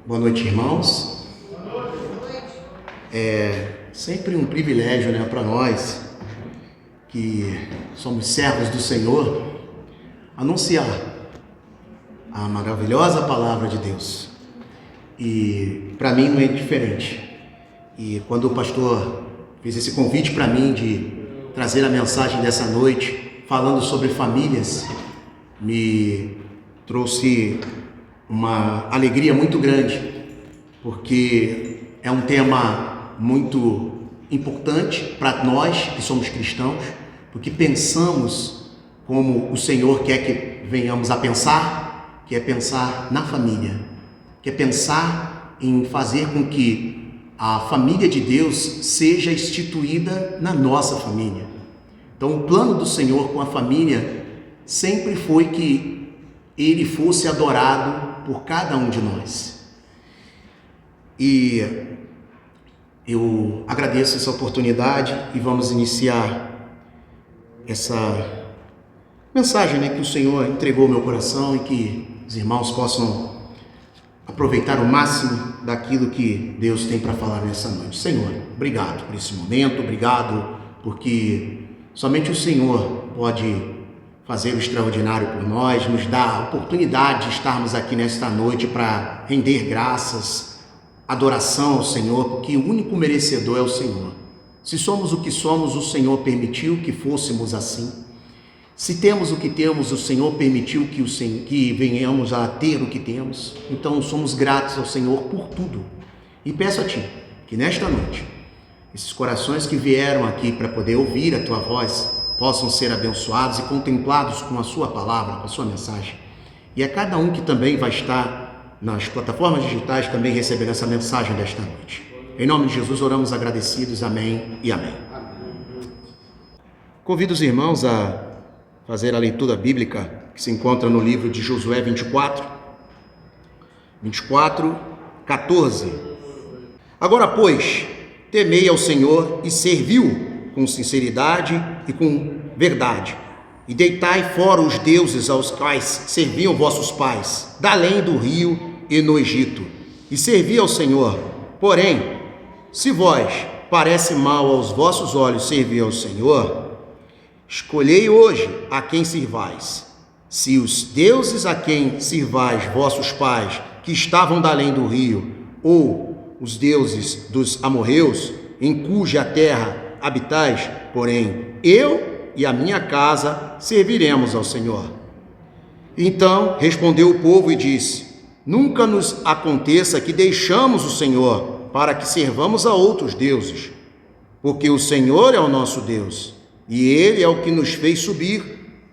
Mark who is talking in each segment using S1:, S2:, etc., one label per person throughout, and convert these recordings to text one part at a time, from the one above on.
S1: Boa noite, irmãos. É sempre um privilégio, para nós que somos servos do Senhor, anunciar a maravilhosa palavra de Deus. E para mim não é diferente. E quando o pastor fez esse convite para mim de trazer a mensagem dessa noite, falando sobre famílias, me trouxe uma alegria muito grande, porque é um tema muito importante para nós que somos cristãos, porque pensamos como o Senhor quer que venhamos a pensar, que é pensar na família, que é pensar em fazer com que a família de Deus seja instituída na nossa família. Então, o plano do Senhor com a família sempre foi que Ele fosse adorado por cada um de nós. E eu agradeço essa oportunidade e vamos iniciar essa mensagem, que o Senhor entregou ao meu coração e que os irmãos possam aproveitar o máximo daquilo que Deus tem para falar nessa noite. Senhor, obrigado por esse momento, obrigado porque somente o Senhor pode fazer o extraordinário por nós, nos dá a oportunidade de estarmos aqui nesta noite para render graças, adoração ao Senhor, porque o único merecedor é o Senhor. Se somos o que somos, o Senhor permitiu que fôssemos assim. Se temos o que temos, o Senhor permitiu que venhamos a ter o que temos. Então somos gratos ao Senhor por tudo. E peço a Ti que nesta noite, esses corações que vieram aqui para poder ouvir a Tua voz, possam ser abençoados e contemplados com a Sua palavra, com a Sua mensagem. E a cada um que também vai estar nas plataformas digitais também recebendo essa mensagem desta noite. Em nome de Jesus oramos agradecidos, amém e amém. Convido os irmãos a fazer a leitura bíblica que se encontra no livro de Josué 14. Agora, pois, temei ao Senhor e servi-o com sinceridade e com verdade, e deitai fora os deuses aos quais serviam vossos pais, da além do rio e no Egito, e servi ao Senhor. Porém, se vós parece mal aos vossos olhos servir ao Senhor, escolhei hoje a quem sirvais. Se os deuses a quem sirvais vossos pais, que estavam da além do rio, ou os deuses dos amorreus, em cuja terra habitais, porém eu e a minha casa serviremos ao Senhor. Então respondeu o povo e disse: nunca nos aconteça que deixamos o Senhor para que servamos a outros deuses, porque o Senhor é o nosso Deus, e Ele é o que nos fez subir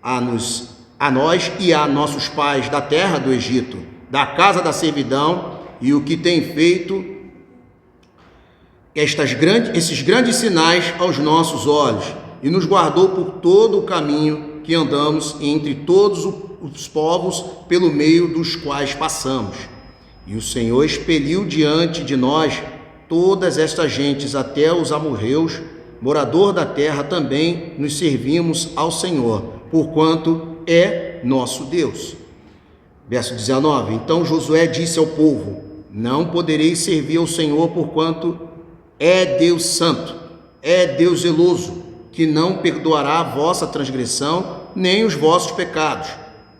S1: a nós e a nossos pais da terra do Egito, da casa da servidão, e o que tem feito esses grandes sinais aos nossos olhos, e nos guardou por todo o caminho que andamos entre todos os povos pelo meio dos quais passamos. E o Senhor expeliu diante de nós todas estas gentes, até os amorreus, morador da terra. Também nos servimos ao Senhor, porquanto é nosso Deus. Verso 19. Então Josué disse ao povo: não podereis servir ao Senhor, porquanto é Deus santo, é Deus zeloso, que não perdoará a vossa transgressão, nem os vossos pecados.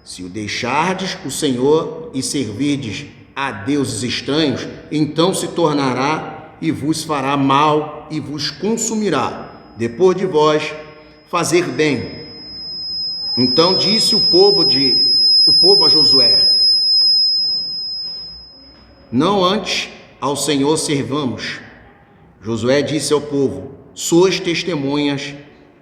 S1: Se o deixardes o Senhor e servirdes a deuses estranhos, então se tornará e vos fará mal e vos consumirá, depois de vós fazer bem. Então disse o povo a Josué: não antes ao Senhor servamos. Josué disse ao povo: sois testemunhas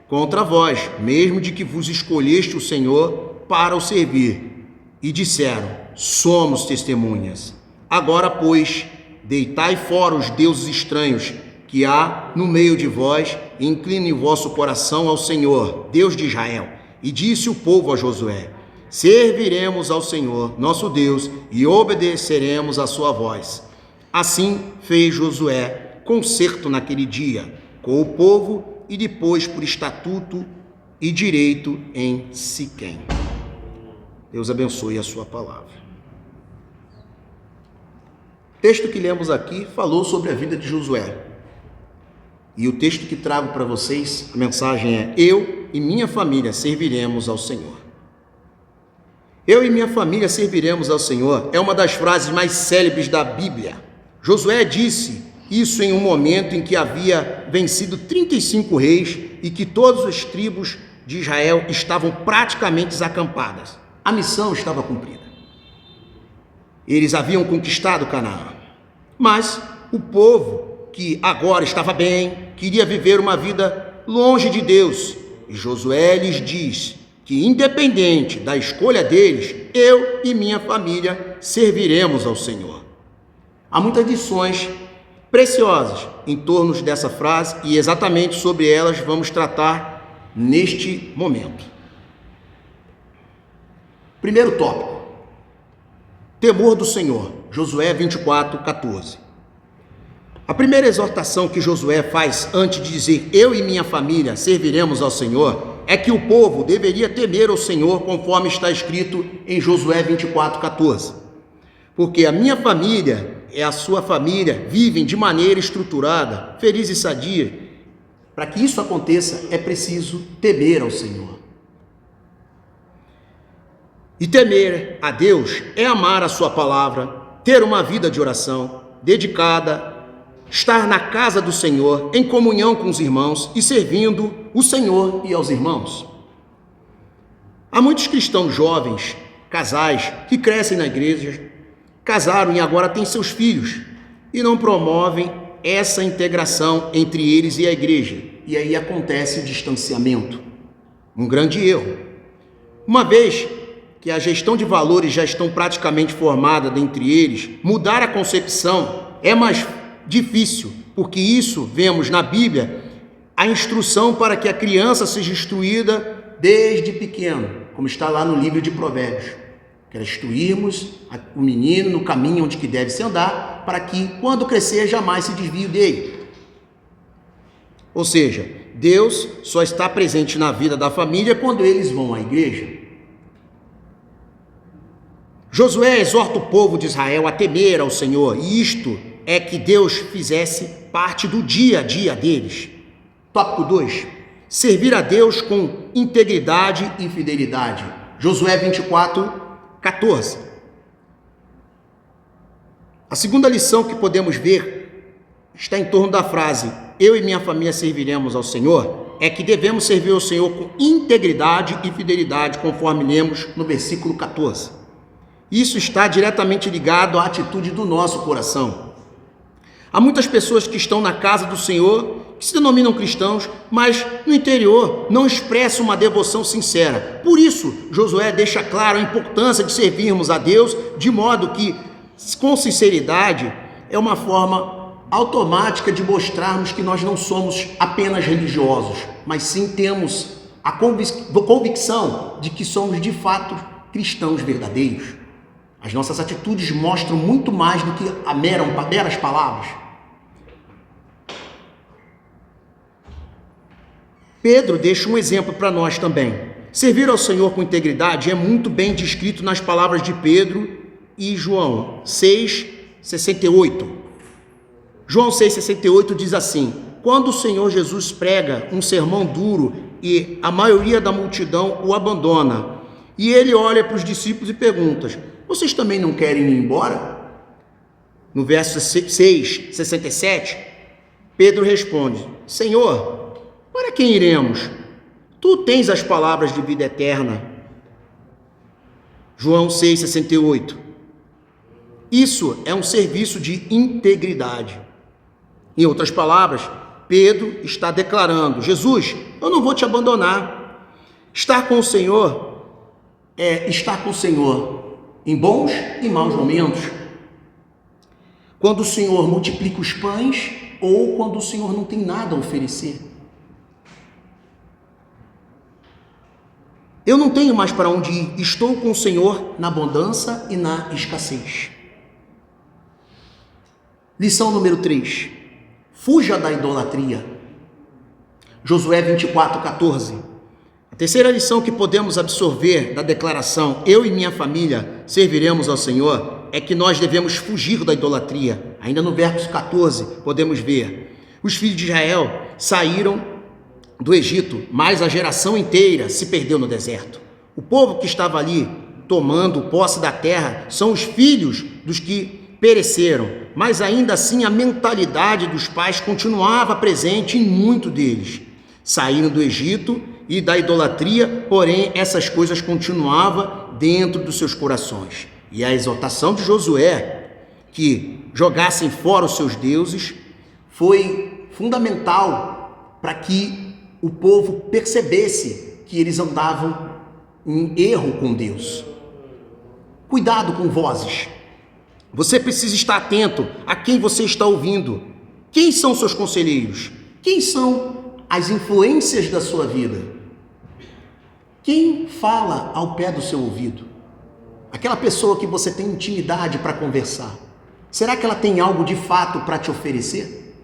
S1: contra vós, mesmo de que vos escolheste o Senhor para o servir. E disseram: somos testemunhas. Agora, pois, deitai fora os deuses estranhos que há no meio de vós, e incline o vosso coração ao Senhor, Deus de Israel. E disse o povo a Josué: serviremos ao Senhor, nosso Deus, e obedeceremos a sua voz. Assim fez Josué concerto naquele dia com o povo, e depois por estatuto e direito em Siquém. Deus abençoe a sua palavra. O texto que lemos aqui falou sobre a vida de Josué. E o texto que trago para vocês, a mensagem é: eu e minha família serviremos ao Senhor. Eu e minha família serviremos ao Senhor é uma das frases mais célebres da Bíblia. Josué disse isso em um momento em que havia vencido 35 reis e que todas as tribos de Israel estavam praticamente desacampadas. A missão estava cumprida. Eles haviam conquistado Canaã, mas o povo que agora estava bem, queria viver uma vida longe de Deus. E Josué lhes diz que, independente da escolha deles, eu e minha família serviremos ao Senhor. Há muitas lições preciosas em torno dessa frase e exatamente sobre elas vamos tratar neste momento. Primeiro tópico: temor do Senhor, Josué 24:14. A primeira exortação que Josué faz antes de dizer eu e minha família serviremos ao Senhor é que o povo deveria temer ao Senhor, conforme está escrito em Josué 24:14. Porque a minha família e a sua família vivem de maneira estruturada, feliz e sadia. Para que isso aconteça, é preciso temer ao Senhor. E temer a Deus é amar a sua palavra, ter uma vida de oração dedicada, estar na casa do Senhor, em comunhão com os irmãos e servindo o Senhor e aos irmãos. Há muitos cristãos jovens, casais, que crescem na igreja, casaram e agora têm seus filhos e não promovem essa integração entre eles e a igreja. E aí acontece o distanciamento, um grande erro. Uma vez que a gestão de valores já estão praticamente formada dentre eles, mudar a concepção é mais difícil, porque isso vemos na Bíblia, a instrução para que a criança seja instruída desde pequeno, como está lá no livro de Provérbios, que é instruirmos o menino no caminho onde que deve se andar, para que quando crescer jamais se desvie dele. Ou seja, Deus só está presente na vida da família quando eles vão à igreja. Josué exorta o povo de Israel a temer ao Senhor, e isto é que Deus fizesse parte do dia a dia deles. Tópico 2. Servir a Deus com integridade e fidelidade. Josué 24:14. A segunda lição que podemos ver está em torno da frase eu e minha família serviremos ao Senhor, é que devemos servir ao Senhor com integridade e fidelidade, conforme lemos no versículo 14. Isso está diretamente ligado à atitude do nosso coração. Há muitas pessoas que estão na casa do Senhor, que se denominam cristãos, mas no interior não expressam uma devoção sincera. Por isso, Josué deixa claro a importância de servirmos a Deus, de modo que, com sinceridade, é uma forma automática de mostrarmos que nós não somos apenas religiosos, mas sim temos a convicção de que somos de fato cristãos verdadeiros. As nossas atitudes mostram muito mais do que meras palavras. Pedro deixa um exemplo para nós também. Servir ao Senhor com integridade é muito bem descrito nas palavras de Pedro e João 6:68. João 6:68 diz assim: quando o Senhor Jesus prega um sermão duro e a maioria da multidão o abandona, e ele olha para os discípulos e pergunta: vocês também não querem ir embora? No verso 6:67, Pedro responde: Senhor, para quem iremos? Tu tens as palavras de vida eterna. João 6:68. Isso é um serviço de integridade. Em outras palavras, Pedro está declarando: Jesus, eu não vou te abandonar. Estar com o Senhor é estar com o Senhor em bons e maus momentos. Quando o Senhor multiplica os pães ou quando o Senhor não tem nada a oferecer. Eu não tenho mais para onde ir. Estou com o Senhor na abundância e na escassez. Lição número 3. Fuja da idolatria. Josué 24:14. A terceira lição que podemos absorver da declaração eu e minha família serviremos ao Senhor é que nós devemos fugir da idolatria. Ainda no verso 14 podemos ver: os filhos de Israel saíram do Egito, mas a geração inteira se perdeu no deserto. O povo que estava ali tomando posse da terra são os filhos dos que pereceram, mas ainda assim a mentalidade dos pais continuava presente em muito deles. Saíram do Egito e da idolatria, porém essas coisas continuavam dentro dos seus corações. E a exortação de Josué, que jogassem fora os seus deuses, foi fundamental para que o povo percebesse que eles andavam em erro com Deus. Cuidado com vozes. Você precisa estar atento a quem você está ouvindo. Quem são seus conselheiros? Quem são as influências da sua vida? Quem fala ao pé do seu ouvido? Aquela pessoa que você tem intimidade para conversar. Será que ela tem algo de fato para te oferecer?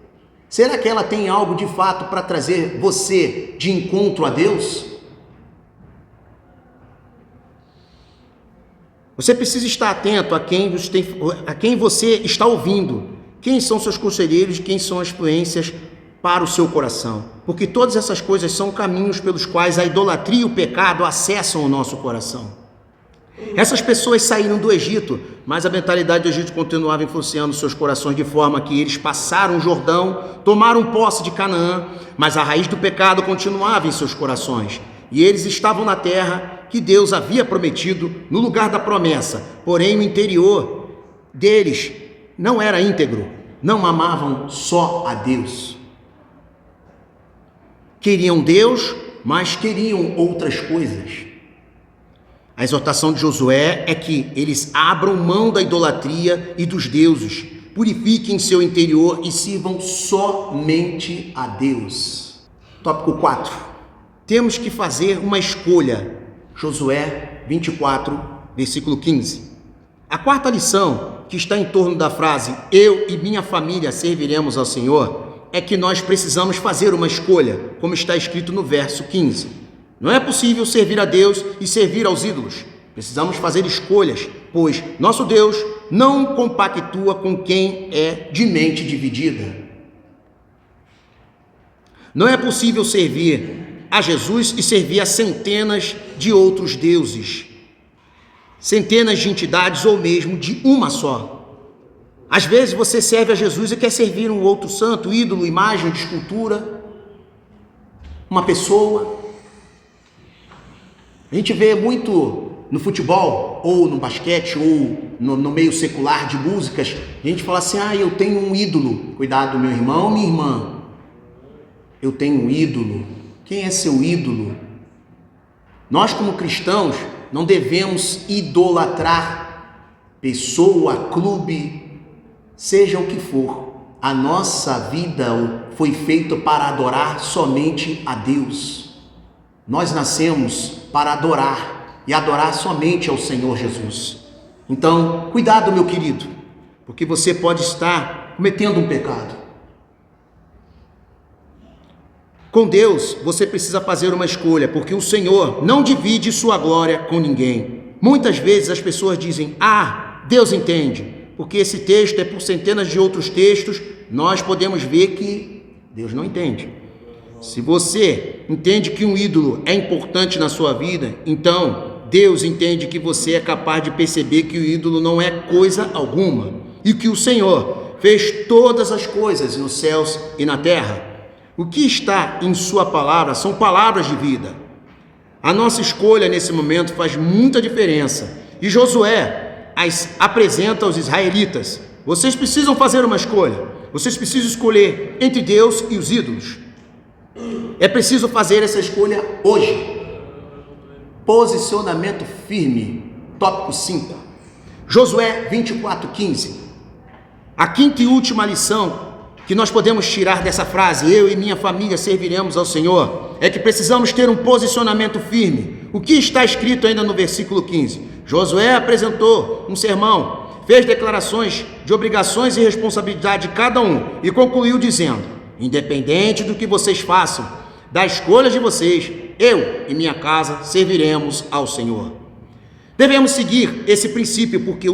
S1: Será que ela tem algo de fato para trazer você de encontro a Deus? Você precisa estar atento a quem você está ouvindo. Quem são seus conselheiros, quem são as influências para o seu coração. Porque todas essas coisas são caminhos pelos quais a idolatria e o pecado acessam o nosso coração. Essas pessoas saíram do Egito, mas a mentalidade do Egito continuava influenciando seus corações de forma que eles passaram o Jordão, tomaram posse de Canaã, mas a raiz do pecado continuava em seus corações. E eles estavam na terra que Deus havia prometido no lugar da promessa, porém o interior deles não era íntegro, não amavam só a Deus. Queriam Deus, mas queriam outras coisas. A exortação de Josué é que eles abram mão da idolatria e dos deuses, purifiquem seu interior e sirvam somente a Deus. Tópico 4. Temos que fazer uma escolha. Josué 24, versículo 15. A quarta lição, que está em torno da frase "eu e minha família serviremos ao Senhor", é que nós precisamos fazer uma escolha, como está escrito no verso 15. Não é possível servir a Deus e servir aos ídolos. Precisamos fazer escolhas, pois nosso Deus não compactua com quem é de mente dividida. Não é possível servir a Jesus e servir a centenas de outros deuses, centenas de entidades ou mesmo de uma só. Às vezes você serve a Jesus e quer servir um outro santo, ídolo, imagem de escultura, uma pessoa. A gente vê muito no futebol, ou no basquete, ou no meio secular de músicas, a gente fala assim: eu tenho um ídolo. Cuidado, meu irmão, minha irmã. Eu tenho um ídolo. Quem é seu ídolo? Nós, como cristãos, não devemos idolatrar pessoa, clube, seja o que for. A nossa vida foi feita para adorar somente a Deus. Nós nascemos para adorar e adorar somente ao Senhor Jesus. Então, cuidado, meu querido, porque você pode estar cometendo um pecado. Com Deus, você precisa fazer uma escolha, porque o Senhor não divide sua glória com ninguém. Muitas vezes as pessoas dizem: Deus entende, porque esse texto é por centenas de outros textos, nós podemos ver que Deus não entende. Se você entende que um ídolo é importante na sua vida, então Deus entende que você é capaz de perceber que o ídolo não é coisa alguma e que o Senhor fez todas as coisas nos céus e na terra. O que está em sua palavra são palavras de vida. A nossa escolha nesse momento faz muita diferença. E Josué apresenta aos israelitas: vocês precisam fazer uma escolha. Vocês precisam escolher entre Deus e os ídolos. É preciso fazer essa escolha hoje. Posicionamento firme. Tópico 5. Josué 24:15. A quinta e última lição que nós podemos tirar dessa frase, "eu e minha família serviremos ao Senhor", é que precisamos ter um posicionamento firme. O que está escrito ainda no versículo 15? Josué apresentou um sermão, fez declarações de obrigações e responsabilidade de cada um e concluiu dizendo: independente do que vocês façam, das escolhas de vocês, eu e minha casa serviremos ao Senhor. Devemos seguir esse princípio porque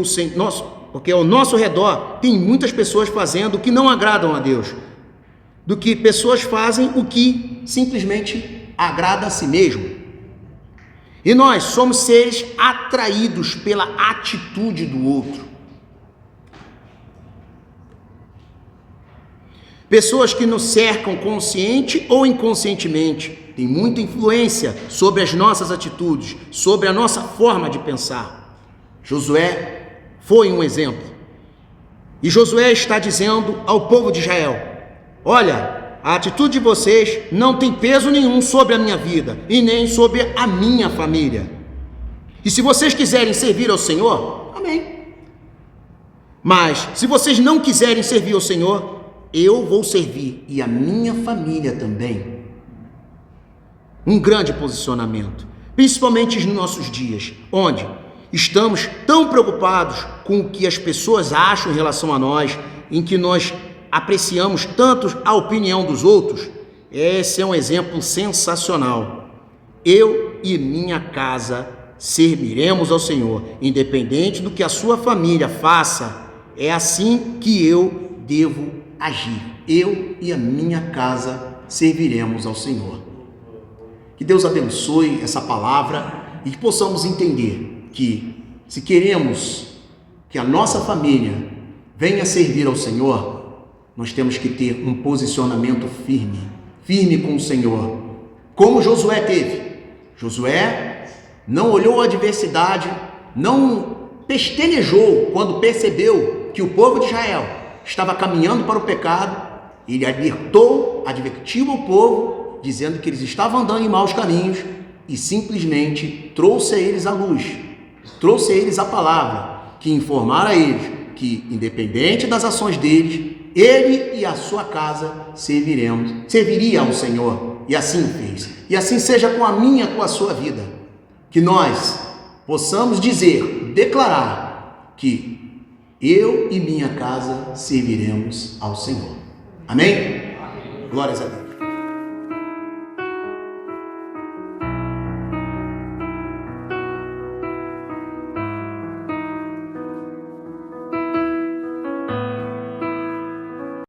S1: porque ao nosso redor tem muitas pessoas fazendo o que não agradam a Deus, do que pessoas fazem o que simplesmente agrada a si mesmo. E nós somos seres atraídos pela atitude do outro. Pessoas que nos cercam consciente ou inconscientemente têm muita influência sobre as nossas atitudes, sobre a nossa forma de pensar. Josué foi um exemplo. E Josué está dizendo ao povo de Israel: olha, a atitude de vocês não tem peso nenhum sobre a minha vida e nem sobre a minha família. E se vocês quiserem servir ao Senhor, amém. Mas se vocês não quiserem servir ao Senhor, eu vou servir e a minha família também. Um grande posicionamento, principalmente nos nossos dias, onde estamos tão preocupados com o que as pessoas acham em relação a nós, em que nós apreciamos tanto a opinião dos outros. Esse é um exemplo sensacional. Eu e minha casa serviremos ao Senhor, independente do que a sua família faça. É assim que eu devo agir. Eu e a minha casa serviremos ao Senhor. Que Deus abençoe essa palavra e que possamos entender que, se queremos que a nossa família venha servir ao Senhor, nós temos que ter um posicionamento firme com o Senhor, como Josué teve. Josué não olhou a adversidade, não pestanejou quando percebeu que o povo de Israel estava caminhando para o pecado. Ele advertiu o povo, dizendo que eles estavam andando em maus caminhos, e simplesmente trouxe a eles a luz, trouxe a eles a palavra, que informara a eles que, independente das ações deles, ele e a sua casa serviria ao Senhor. E assim fez. E assim seja com a minha, com a sua vida. Que nós possamos declarar que eu e minha casa serviremos ao Senhor. Amém? Glórias a Deus.